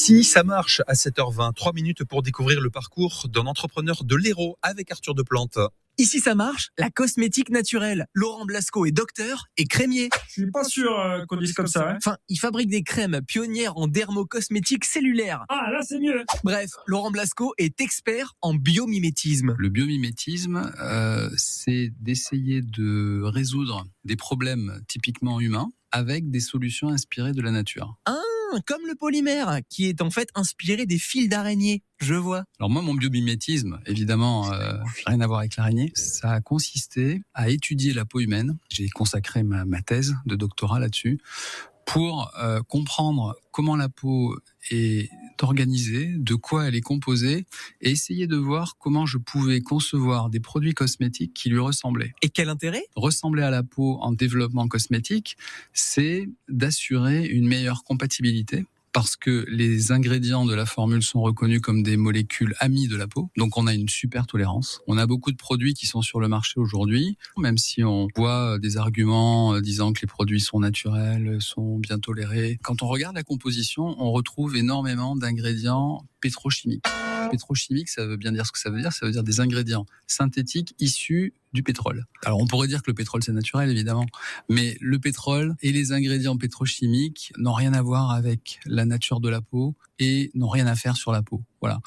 Ici, ça marche à 7h20. 3 minutes pour découvrir le parcours d'un entrepreneur de l'Hérault avec Arthur Deplante. Ici, ça marche, la cosmétique naturelle. Laurent Blasco est docteur et crémier. Je suis pas sûr qu'on dise comme ça. Enfin, il fabrique des crèmes pionnières en dermocosmétique cellulaire. Ah, là, c'est mieux. Bref, Laurent Blasco est expert en biomimétisme. Le biomimétisme, c'est d'essayer de résoudre des problèmes typiquement humains avec des solutions inspirées de la nature. Comme le polymère, qui est en fait inspiré des fils d'araignée. Je vois. Alors moi, mon biomimétisme, évidemment, rien à voir avec l'araignée, ça a consisté à étudier la peau humaine. J'ai consacré ma thèse de doctorat là-dessus pour comprendre comment la peau est organisée, de quoi elle est composée, et essayer de voir comment je pouvais concevoir des produits cosmétiques qui lui ressemblaient. Et quel intérêt ? Ressembler à la peau en développement cosmétique, c'est d'assurer une meilleure compatibilité, parce que les ingrédients de la formule sont reconnus comme des molécules amies de la peau. Donc on a une super tolérance. On a beaucoup de produits qui sont sur le marché aujourd'hui, même si on voit des arguments disant que les produits sont naturels, sont bien tolérés. Quand on regarde la composition, on retrouve énormément d'ingrédients pétrochimiques. Pétrochimique, ça veut bien dire ce que ça veut dire. Ça veut dire des ingrédients synthétiques issus du pétrole. Alors on pourrait dire que le pétrole c'est naturel évidemment, mais le pétrole et les ingrédients pétrochimiques n'ont rien à voir avec la nature de la peau et n'ont rien à faire sur la peau. Voilà.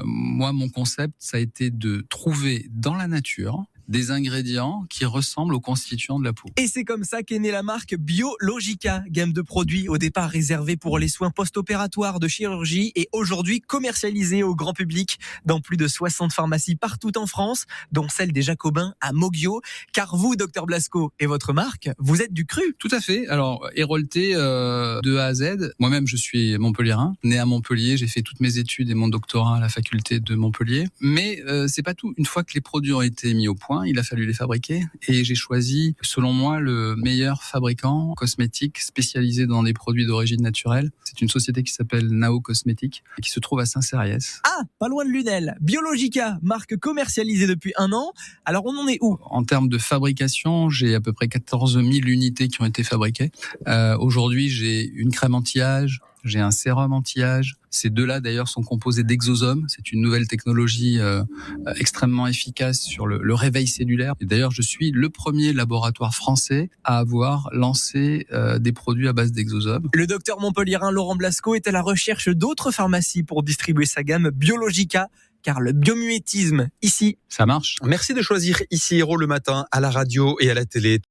Moi mon concept ça a été de trouver dans la nature des ingrédients qui ressemblent aux constituants de la peau. Et c'est comme ça qu'est née la marque Biologica, gamme de produits au départ réservée pour les soins post-opératoires de chirurgie et aujourd'hui commercialisée au grand public dans plus de 60 pharmacies partout en France, dont celle des Jacobins à Moguio. Car vous, docteur Blasco, et votre marque, vous êtes du cru. Tout à fait. Alors, hérolté de A à Z. Moi-même, je suis montpelliérain, né à Montpellier. J'ai fait toutes mes études et mon doctorat à la faculté de Montpellier. Mais c'est pas tout. Une fois que les produits ont été mis au point, il a fallu les fabriquer et j'ai choisi, selon moi, le meilleur fabricant cosmétique spécialisé dans des produits d'origine naturelle. C'est une société qui s'appelle Nao Cosmétique et qui se trouve à Saint-Cériès. Ah, pas loin de Lunel. Biologica, marque commercialisée depuis 1 an. Alors on en est où ? En termes de fabrication, j'ai à peu près 14 000 unités qui ont été fabriquées. Aujourd'hui, j'ai une crème anti-âge, j'ai un sérum anti-âge. Ces deux-là, d'ailleurs, sont composés d'exosomes. C'est une nouvelle technologie extrêmement efficace sur le réveil cellulaire. Et d'ailleurs, je suis le premier laboratoire français à avoir lancé des produits à base d'exosomes. Le docteur montpelliérain Laurent Blasco est à la recherche d'autres pharmacies pour distribuer sa gamme Biologica, car le biomimétisme, ici, ça marche. Merci de choisir Ici Hérault le matin à la radio et à la télé.